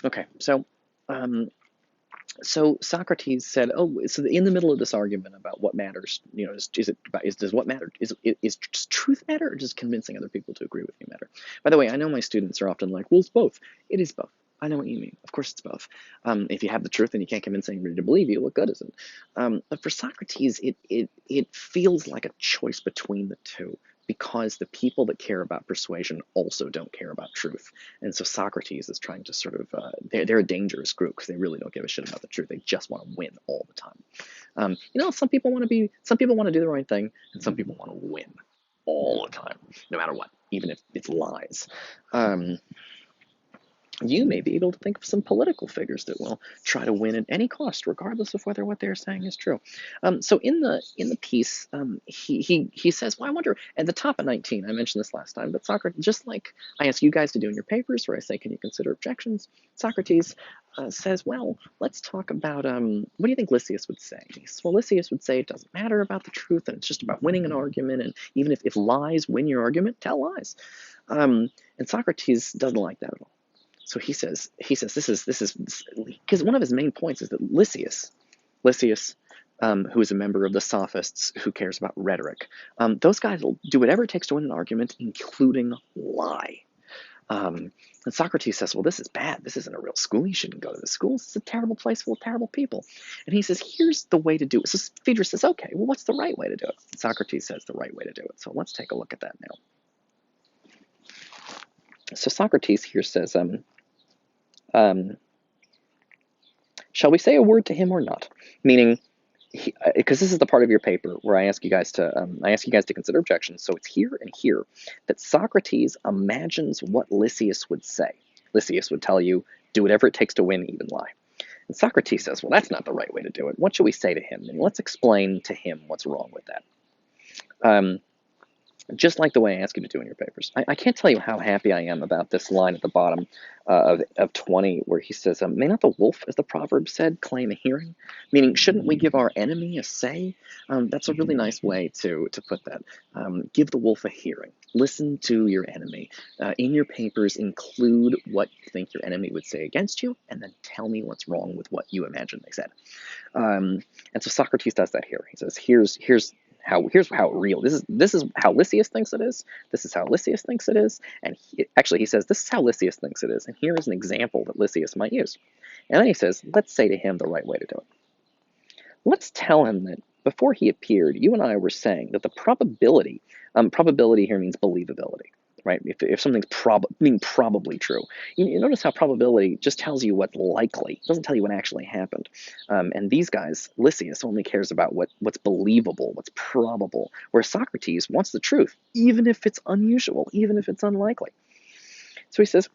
Okay, um, so Socrates said, "Oh, so in the middle of this argument about what matters, is it about, does what matter does truth matter, or does convincing other people to agree with you matter?" By the way, I know my students are often like, "Well, it's both." It is both. I know what you mean. Of course, it's both. If you have the truth and you can't convince anybody to believe you, what good is it? But for Socrates, it feels like a choice between the two, because the people that care about persuasion also don't care about truth. And so Socrates is trying to sort of, they're a dangerous group because they really don't give a shit about the truth. They just want to win all the time. Some people want to do the right thing, and some people want to win all the time, no matter what, even if it's lies. Um, you may be able to think of some political figures that will try to win at any cost, regardless of whether what they're saying is true. So in the piece, he says, "Well, I wonder." At the top of 19, I mentioned this last time, but Socrates, just like I ask you guys to do in your papers, where I say, "Can you consider objections?" Socrates says, "Well, let's talk about what do you think Lysias would say?" He says, "Well, Lysias would say it doesn't matter about the truth, and it's just about winning an argument. And even if lies win your argument, tell lies." And Socrates doesn't like that at all. So he says this is because one of his main points is that Lysias, who is a member of the Sophists, who cares about rhetoric, those guys will do whatever it takes to win an argument, including lie. And Socrates says, "Well, this is bad. This isn't a real school. You shouldn't go to the schools. It's a terrible place full of terrible people." And he says, "Here's the way to do it." So Phaedrus says, "Okay, well, what's the right way to do it?" Socrates says the right way to do it. So let's take a look at that now. So Socrates here says, um, "Shall we say a word to him or not?" Meaning, because this is the part of your paper where I ask you guys to consider objections. So it's here and here that Socrates imagines what Lysias would say. Lysias would tell you, "Do whatever it takes to win, even lie." And Socrates says, "Well, that's not the right way to do it. What should we say to him? And let's explain to him what's wrong with that." Um, just like the way I ask you to do in your papers. I can't tell you how happy I am about this line at the bottom of 20, where he says, "May not the wolf, as the proverb said, claim a hearing?" Meaning, shouldn't we give our enemy a say? That's a really nice way to put that. Give the wolf a hearing. Listen to your enemy. In your papers, include what you think your enemy would say against you, and then tell me what's wrong with what you imagine they said. And so Socrates does that here. He says, here's how real this is how Lysias thinks it is. This is how Lysias thinks it is, and he says this is how Lysias thinks it is, and here is an example that Lysias might use. And then he says, let's say to him the right way to do it. Let's tell him that before he appeared, you and I were saying that the probability here means believability, right? If something's probably true, you notice how probability just tells you what's likely. It doesn't tell you what actually happened. And these guys, Lysias, only cares about what's believable, what's probable, where Socrates wants the truth, even if it's unusual, even if it's unlikely. So he says,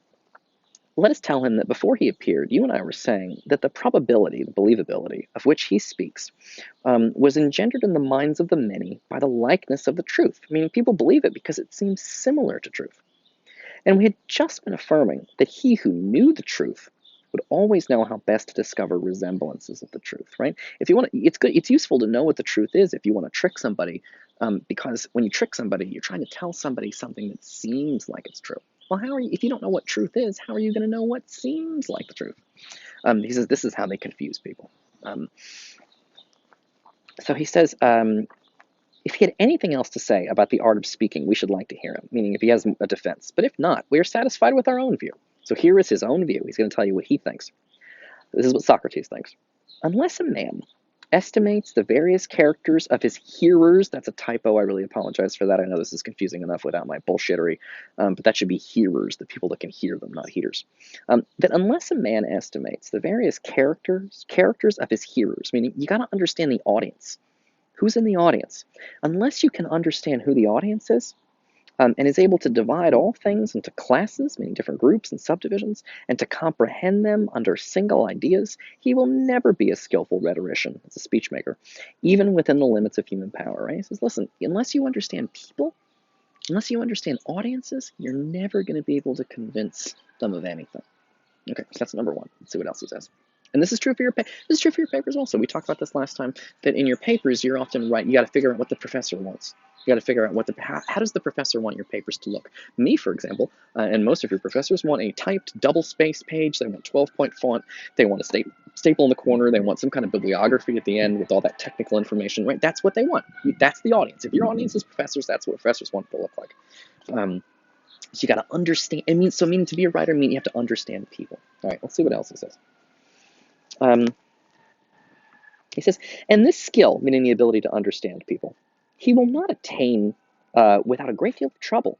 let us tell him that before he appeared, you and I were saying that the probability, the believability, of which he speaks, was engendered in the minds of the many by the likeness of the truth, meaning people believe it because it seems similar to truth. And we had just been affirming that he who knew the truth would always know how best to discover resemblances of the truth, right? If you want to, it's good. It's useful to know what the truth is if you want to trick somebody, because when you trick somebody, you're trying to tell somebody something that seems like it's true. Well, if you don't know what truth is, how are you going to know what seems like the truth? He says this is how they confuse people. Um, so he says, if he had anything else to say about the art of speaking, we should like to hear him, meaning if he has a defense. But if not, we are satisfied with our own view. So here is his own view. He's going to tell you what he thinks. This is what Socrates thinks. Unless a man estimates the various characters of his hearers, that's a typo, I really apologize for that. I know this is confusing enough without my bullshittery, but that should be hearers, the people that can hear them, not heaters. That unless a man estimates the various characters of his hearers, meaning you got to understand the audience. Who's in the audience? Unless you can understand who the audience is, and is able to divide all things into classes, meaning different groups and subdivisions, and to comprehend them under single ideas, he will never be a skillful rhetorician, as a speech maker, even within the limits of human power. Right? He says, listen, unless you understand people, unless you understand audiences, you're never going to be able to convince them of anything. Okay, so that's number one. Let's see what else he says. And this is true for this is true for your papers also. We talked about this last time, that in your papers you're often right. You got to figure out what the professor wants. You got to figure out how does the professor want your papers to look. Me, for example, and most of your professors want a typed double-spaced page. They want 12-point font. They want a staple in the corner. They want some kind of bibliography at the end with all that technical information. Right? That's what they want. That's the audience. If your audience is professors, that's what professors want it to look like. So you got to understand. Meaning to be a writer, you have to understand people. All right. Let's see what else he says. He says, and this skill, meaning the ability to understand people, he will not attain without a great deal of trouble,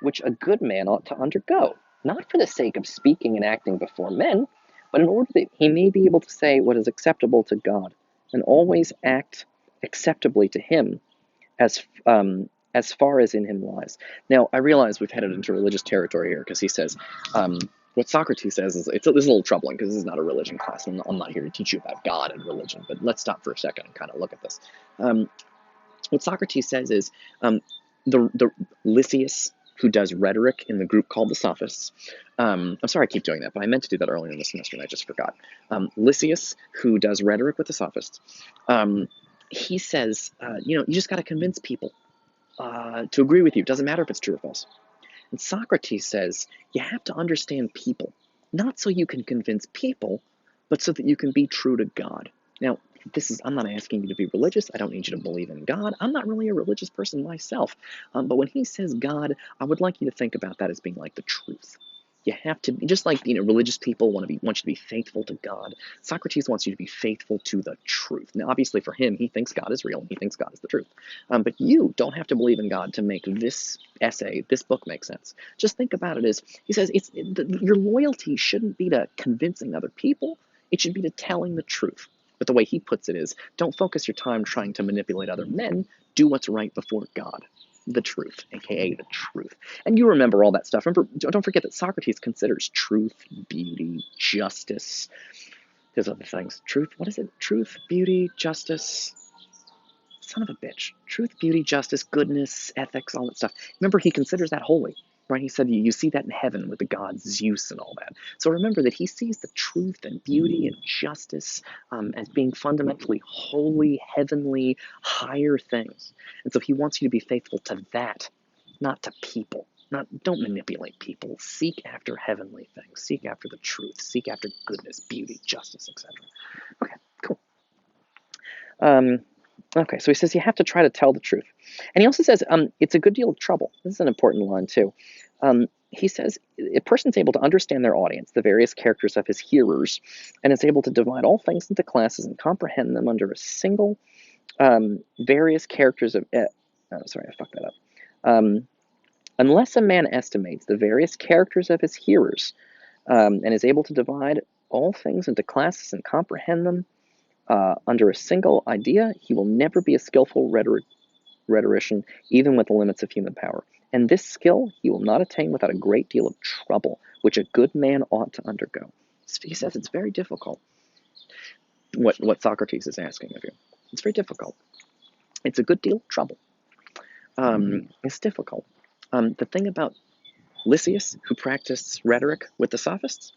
which a good man ought to undergo, not for the sake of speaking and acting before men, but in order that he may be able to say what is acceptable to God, and always act acceptably to him, as far as in him lies. Now, I realize we've headed into religious territory here, because he says, what Socrates says is, this is a little troubling, because this is not a religion class, and I'm not here to teach you about God and religion, but let's stop for a second and kind of look at this. What Socrates says is, the Lysias, who does rhetoric in the group called the Sophists. I'm sorry I keep doing that, but I meant to do that earlier in the semester and I just forgot. Lysias, who does rhetoric with the Sophists, he says, you just got to convince people to agree with you. It doesn't matter if it's true or false. And Socrates says, you have to understand people, not so you can convince people, but so that you can be true to God. Now, I'm not asking you to be religious. I don't need you to believe in God. I'm not really a religious person myself. But when he says God, I would like you to think about that as being like the truth. You have to, just like religious people want you to be faithful to God. Socrates wants you to be faithful to the truth. Now, obviously, for him, he thinks God is real and he thinks God is the truth. But you don't have to believe in God to make this book make sense. Just think about it as he says, your loyalty shouldn't be to convincing other people. It should be to telling the truth. But the way he puts it is, don't focus your time trying to manipulate other men. Do what's right before God. The truth, aka the truth. And you remember all that stuff. Remember, don't forget that Socrates considers truth, beauty, justice. There's other things. Truth, what is it? Truth, beauty, justice. Son of a bitch. Truth, beauty, justice, goodness, ethics, all that stuff. Remember, he considers that holy. Right? He said you see that in heaven with the god Zeus and all that. So remember that he sees the truth and beauty and justice as being fundamentally holy, heavenly, higher things. And so he wants you to be faithful to that, not to people. Don't manipulate people. Seek after heavenly things. Seek after the truth. Seek after goodness, beauty, justice, etc. Okay, cool. Okay, so he says you have to try to tell the truth. And he also says it's a good deal of trouble. This is an important line too. He says a person's able to understand their audience, the various characters of his hearers, and is able to divide all things into classes and comprehend them under a single various characters of... sorry, I fucked that up. Unless a man estimates the various characters of his hearers and is able to divide all things into classes and comprehend them under a single idea, he will never be a skillful rhetorician, even with the limits of human power. And this skill he will not attain without a great deal of trouble, which a good man ought to undergo. He says it's very difficult, what Socrates is asking of you. It's very difficult. It's a good deal of trouble. It's difficult. The thing about Lysias, who practiced rhetoric with the Sophists,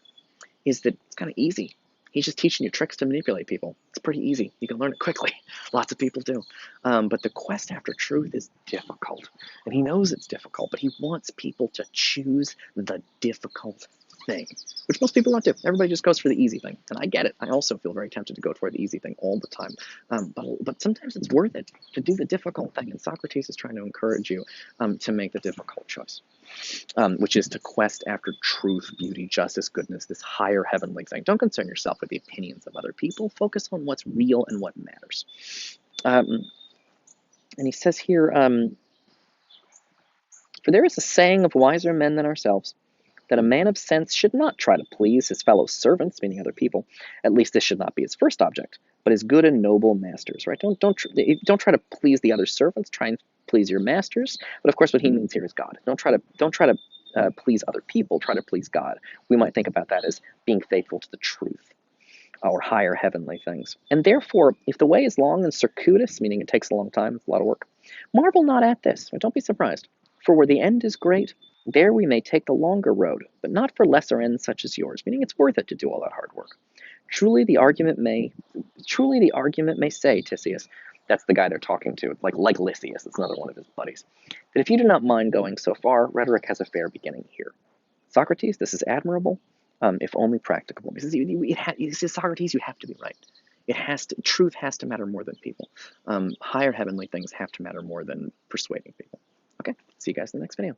is that it's kind of easy. He's just teaching you tricks to manipulate people. It's pretty easy. You can learn it quickly. Lots of people do. But the quest after truth is difficult. And he knows it's difficult, but he wants people to choose the difficult thing, which most people don't do. Everybody just goes for the easy thing. And I get it. I also feel very tempted to go for the easy thing all the time. But sometimes it's worth it to do the difficult thing. And Socrates is trying to encourage you to make the difficult choice. Which is to quest after truth, beauty, justice, goodness, this higher heavenly thing. Don't concern yourself with the opinions of other people. Focus on what's real and what matters. And he says here, for there is a saying of wiser men than ourselves, that a man of sense should not try to please his fellow servants, meaning other people. At least this should not be his first object, but his good and noble masters. Right? Don't try to please the other servants. Try and please your masters. But of course, what he means here is God. Don't try to please other people. Try to please God. We might think about that as being faithful to the truth or higher heavenly things. And therefore, if the way is long and circuitous, meaning it takes a long time, it's a lot of work, marvel not at this. Don't be surprised. For where the end is great, There we may take the longer road, but not for lesser ends such as yours, meaning it's worth it to do all that hard work. Truly the argument may say, Tisius, that's the guy they're talking to, like Lysias, it's another one of his buddies, that if you do not mind going so far, rhetoric has a fair beginning here. Socrates, this is admirable, if only practicable. He says, Socrates, you have to be right. Truth has to matter more than people. Higher heavenly things have to matter more than persuading people. Okay, see you guys in the next video.